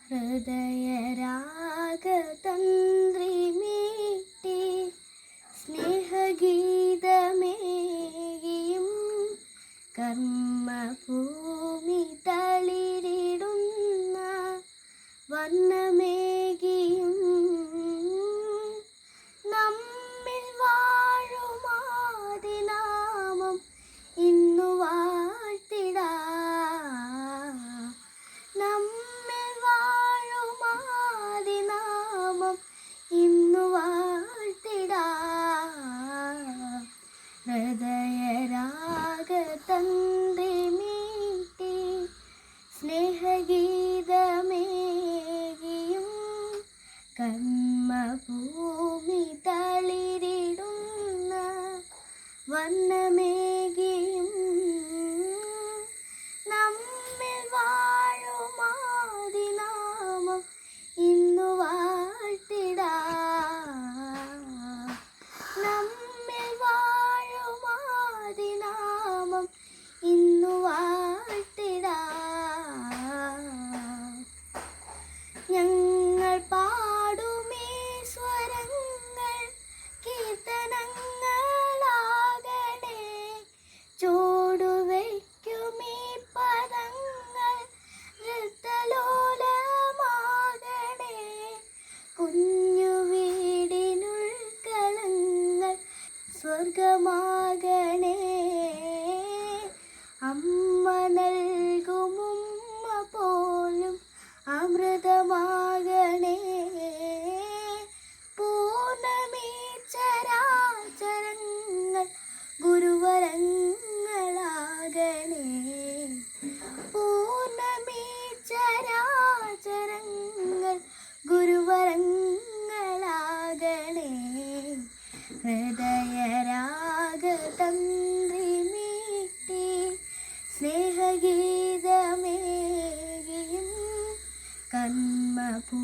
ഹൃദയരാഗതന്ത്രി മീട്ടി സ്നേഹഗീതമേകിയും കർമ്മഭൂമി തളിരിടുന്ന വർണ്ണമേകിയും നമ്മിൽ വാഴുമാതിനാമം ഇന്നു വാഴ്ത്തിടാ. നമ്മിൽ വാഴുമാതിനാമം ഇന്നു വാഴ്ത്തിടാ. ഹൃദയരാഗതന്ത്രി മീട്ടി സ്നേഹഗീതമേകിയും കർമ്മഭൂമി തളിരിടുന്ന വർണ്ണമേകിയും നമ്മിൽ വാഴുമാതിനാമം ഇന്നു വാഴ്ത്തിടാ. നമ്മിൽ വാഴുമാതിനാമം ഇന്നു വാഴ്ത്തിടാ. ഞങ്ങൾ പാടുമേ സ്വരങ്ങൾ കീർത്തനങ്ങളാകണേ. ചൂടുവയ്ക്കുമീ പദങ്ങൾ നൃത്തലോലമാകണേ. കുഞ്ഞു വീടിനുൾക്കളങ്ങൾ സ്വർഗമാകണേ. അമ്മ നൽകുമുമ്മ പോലും അമൃതമാകണേ. പൂർണ്ണമീ ചരാചരങ്ങൾ ഗുരുവരങ്ങളാകണേ. പൂർണ്ണമീ ചരാചരങ്ങൾ ഗുരുവരങ്ങളാകണേ. ഹൃദയരാഗതന്ത്രി മീട്ടി സ്നേഹഗീതമേകിയും കർമ്മഭൂ